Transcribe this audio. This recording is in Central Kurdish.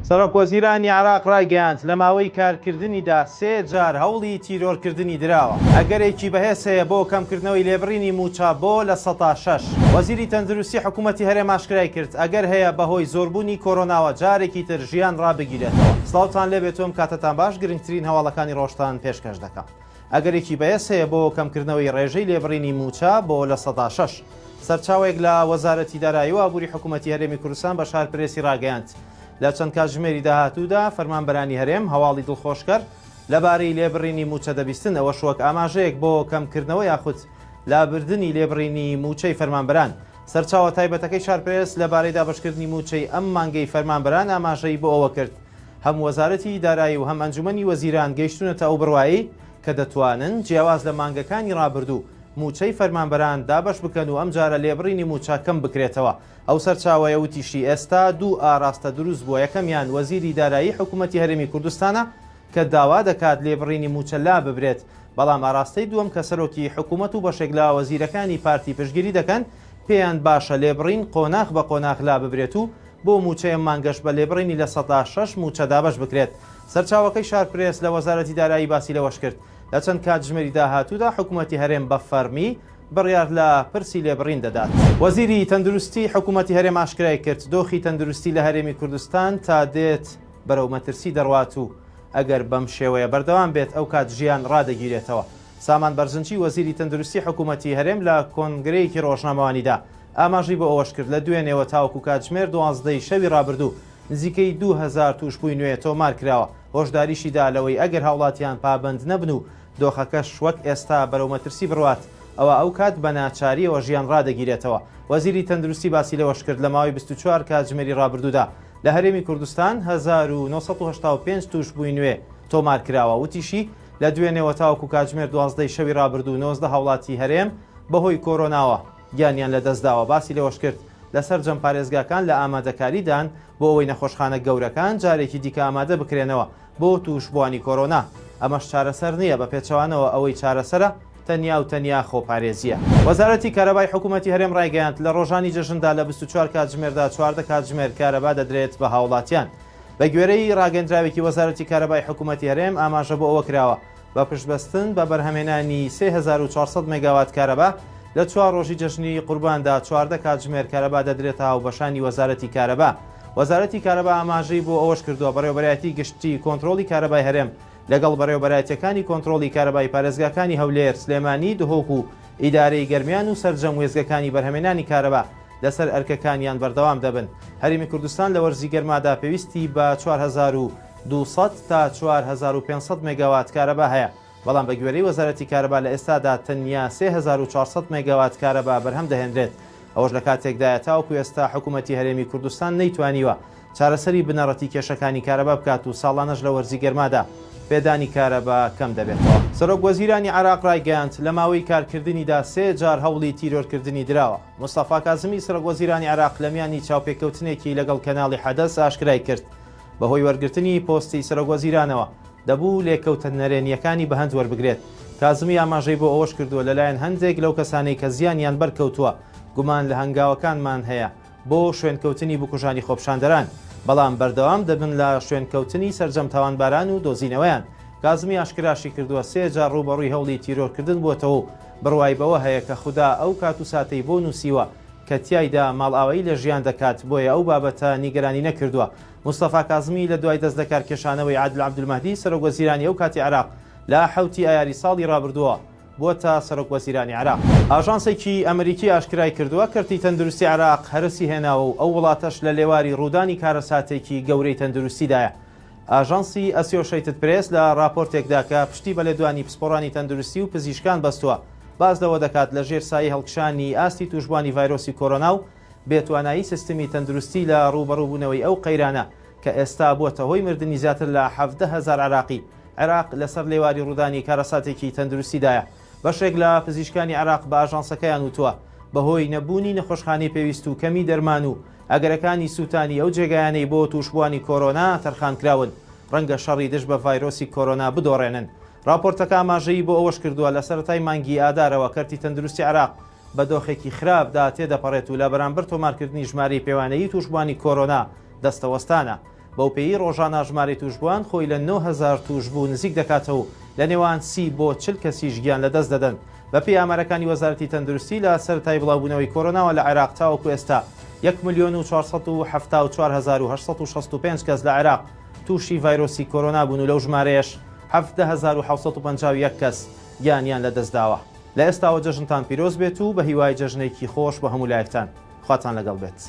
سەرۆکوەزیرانی عێراق ڕایگەیاند لە ماوەی کارکردنیدا 3 جار هەوڵی تیرۆرکردنی دراوە. ئەگەرێکی بەهێز هەیە بۆ کەمکردنەوەی لێبڕینی موچە بۆ لە 6. وەزیری تەندروستی حکوومەتی هەرێم ئاشکرای کرد ئەگەر هەیە بەهۆی زۆربوونی کۆرۆناوە جارێکی تر ژیان ڕابگیرێتەوە. سڵاوتان لێبێتۆم کاتتان باش، گرنگترین هەواڵەکانی ڕۆژتان پێشکەش دەکەم. ئەگەرێکی بەهێز هەیە بۆ کەمکردنەوەی ڕێژەی لێبڕینی موچە بۆ لە 6. سەرچاوێک لە وەزارەتی دارایی و ئابووری حکوومەتی هەرێمی کوردستان بە شارپرێسی ڕاگەیاند. لە چەند کاتژمێری داهاتوودا فەرمانبەرانی هەرێم هەواڵی دڵخۆشکەر لەبارەی لێبڕینی موچە دەبیستن ئەوەش وەک ئاماژەیەک بۆ کەمکردنەوە یاخود لابردنی لێبڕینی موچەی فەرمانبەران. سەرچاوە تایبەتەکەی شارپرێس لەبارەی دابەشکردنی موچەی ئەم مانگەی فەرمانبەران ئاماژەی بۆ ئەوە کرد هەم وەزارەتی دارایی و هەم ئەنجومەنی وەزیران گەیشتونەتە ئەو بڕوایی کە دەتوانن جیاواز لە مانگەکانی ڕابردوو موچەی فەرمانبەران دابەش بکەن و ئەم جارە لێبڕینی موچە کەم بکرێتەوە. ئەو سەرچاوەیە وتیشی ئێستا دوو ئاراستە دروست بووە. یەکەمیان وەزیری دارایی حکوومەتی هەرێمی کوردستانە کە داوا دەکات لێبڕینی موچە لا ببرێت، بەڵام ئاراستەی دووەم کە سەرۆکی حکوومەت و بەشێک لە وەزیرەکانی پارتی پشتگیری دەکەن پێیان باشە لێبڕین قۆناغ بە قۆناغ لا ببرێت و بۆ موچەیە مانگەش بە لێبڕینی لە 6 موچە دابەش بکرێت. سەرچاوەکەی شارپرێس لە وەزارەتی دارایی باسی لەوەش کرد لە چەند کاتژمێری داهاتوودا حکوومەتی هەرێم بە فەرمی بڕیار لە پرسی لێبڕین دەدات. وەزیری تەندروستی حکوومەتی هەرێم ئاشکرای کرد دۆخی تەندروستی لە هەرێمی کوردستان تا دێت بەرەو مەترسی دەڕوات و ئەگەر بەم شێوەیە بەردەوام بێت ئەو کات ژیان ڕادەگیرێتەوە. سامان بەرزنچی وەزیری تەندروستی حکوومەتی هەرێم لە کۆنگرەیەکی ڕۆژنامەوانیدا ئاماژی بۆ ئەوەش کرد لە دوێنێەوە تاوەکو کاتژمێر 12 شەوی ڕابردوو نزیکەی 2000 تووشبووی نوێ تۆمار کراوە. هۆشداریشیدا لەوەی ئەگەر هاوڵاتیان پابند نەبن و دۆخەکەش وەک ئێستا بەرەو مەترسی بڕوات ئەوە ئەو کات بە ناچاریەوە ژیان ڕادەگیرێتەوە. وەزیری تەندروستی باسی لەوەش کرد لە ماوەی 24 کاتژمێری ڕابردوودا لە هەرێمی کوردستان 1985 تووشبووی نوێ تۆمار کراوە. وتیشی لە دوێنێەوە تاوەکو کاتژمێر 12 شەوی ڕابردوو 19 هاوڵاتی هەرێم بەهۆی کۆرۆناوە گیانیان لەدەستداوە. باسی لەوەش کرد لەسەر جەم پارێزگاکان لە ئامادەکاریدان بۆ ئەوەی نەخۆشخانە گەورەکان جارێکی دیکە ئامادە بکرێنەوە بۆ تووشبوانی کۆرۆنا. ئەمەش چارەسەر نییە، بە پێچەوانەوە ئەوەی چارەسەرە تەنیا و تەنیا خۆپارێزیە. وەزارەتی کارەبای حکوومەتی هەرێم ڕایگەیاند لە ڕۆژانی جەژندا لە 24 کاتژمێردا 14 کاتژمێر کارەبا دەدرێت بە هاوڵاتیان. بە گوێرەی ڕاگەندراوێکی وەزارەتی کارەبای حکوومەتی هەرێم ئاماژە بۆ ئەوە کراوە بە پشتبەستن بە بەرهەمێنانی 3400 مێگاوات کارەبا لە 4 ڕۆژی جەژنی قورباندا 14 کاتژمێر کارەبا دەدرێتەوە بەشانی وەزارەتی کارەبا. وەزارەتی کارەبا ئاماژەی بۆ ئەوەش کردووە بەڕێوەبەرایەتی گشتی کۆنتڕۆڵی کارەبای هەرێم لەگەڵ بەڕێوەبەرایەتەکانی کۆنتڕۆڵی کارەبای پارێزگاکانی هەولێر، سلێمانی، دهۆک و ئیدارەی گەرمیان و سەرجەم وێزگەکانی بەرهەمێنانی کارەبا لەسەر ئەرکەکانیان بەردەوام دەبن. هەرێمی کوردستان لە وەرزی گەرمادا پێویستی بە 4200 تا 4500 مێگاوات کارەبا هەیە، بەڵام بە گوێرەی وەزارەتی کارەبا لە ئێستادا تەنیا 3400 مێگاوات کارەبا بەرهەم دەهێنرێت. ئەوەش لە کاتێکدایە تاوەکو ئێستا حکوومەتی هەرێمی کوردستان نەیتوانیوە چارەسەری بنەڕەتی کێشەکانی کارەبا بکات و ساڵانەش لە وەرزی گەرمادا پێدانی کارەبا کەم دەبێتەوە. سەرۆک وەزیرانی عێراق ڕایگەیاند لە ماوەی کارکردنیدا 3 جار هەوڵی تیرۆرکردنی دراوە. مستەفا کازمی سەرۆک وەزیرانی عێراق لە میانی چاوپێکەوتنێکی لەگەڵ کەناڵی حەدەس ئاشکرای کرد بەهۆی وەرگرتنی پۆستی سەرۆک وەزیرانەوە دەبوو لێکەوتە نەرێنیەکانی بە هەند وەربگرێت. کازمی ئاماژەی بۆ ئەوەش کردووە لەلایەن هەندێک لەو کەسانەی کە زیانیان بەرکەوتووە گومان لە هەنگاوەکانمان هەیە بۆ شوێنکەوتنی بکوژانی خۆپشاندەران، بەڵام بەردەوام دەبن لە شوێنکەوتنی سەرجەم تاوانباران و دۆزینەوەیان. کازمی ئاشکراشی کردووە 3 جار ڕوبەڕووی هەوڵی تیرۆرکردن بووەتەوە و بڕوای بەوە هەیە کە خوددا ئەو کات و ساتەی بۆ نووسیوە کە تیایدا ماڵئاوایی لە ژیان دەکات، بۆیە ئەو بابەتە نیگەرانی نەکردووە. مستەفا کازمی لە دوای دەستدەکارکێشانەوەی عادل عەبدولمەهدی سەرۆک وەزیرانی ئەو کاتی عێراق لە 7 ئایاری ساڵی ڕابردووە بۆ تا سەرۆک وەزیرانی عێراق. ئاژانسێکی ئەمریکی ئاشکرای کردووە کەرتی تەندروستی عێراق هەرسی هێناوە و ئەو وڵاتەش لە لێواری ڕوودانی کارەساتێکی گەورەی تەندروستیدایە. ئاژانسی ئەسۆشیێتد پرێس لە راپۆرتێکدا کە پشتی بە لێدوانی پسپۆڕانی تەندروستی و پزیشکان بەستووە باز لەوە دەکات لە ژێر سایه هەڵکشانی ئاستی توشبوانی ڤایرۆسی کۆرۆنا و بێتوانایی سیستمی تەندروستی لە ڕوبەڕووبوونەوەی ئەو قەیرانە کە ئێستا بووەتە هۆی مردنی زیاتر لە 17,000 عێراقی. عێراق لەسەر لێواری ڕوودانی کارەساتێکی تەندروستیدایە. بەشێک لە پزیشکانی عێراق بە ئاژانسەکەیان وتووە بەهۆی نەبوونی نەخۆشخانەی پێویست و کەمی دەرمان و ئەگەرەکانی سووتانی ئەو جێگایانەی بۆ تووشبوانی کۆرۆنا تەرخانکراون ڕەنگە شەڕی دژ بە ڤایرۆسی کۆرۆنا بدۆڕێنن. راپۆرتەکە ئاماژەی بۆ ئەوەش کردووە لە سەرەتای مانگی ئادارەوە کەرتی تەندروستی عێراق بە دۆخێکی خراپدا تێدەپەڕێت و لە بەرامبەر تۆمارکردنی ژمارەی پێوانەیی تووشبوانی کۆرۆنا دەستەوەستانە. بەو پێی ڕۆژانە ژمارەی توشبووان خۆی لە 9,000 توشبوو نزیک دەکاتەوە لە نێوان 30 بۆ 40 کەسیش گیان لەدەست دەدەن. بەپێی ئامارەکانی وەزارەتی تەندروستی لە سەرەتای بڵاوبوونەوەی کۆرۆناوە لە عێراق تاوەکو ئێستا 1,474,865 کەس لە عێراق تووشی ڤایرۆسی کۆرۆنا بوون و لەو ژمارەیەش 17,751 کەس گیانیان لەدەستداوە. لە ئێستاوە جەژنتان پیرۆز بێت و بە هیوای جەژنێکی خۆش بە هەموو لایەکتان خواتان لەگەڵ بێت.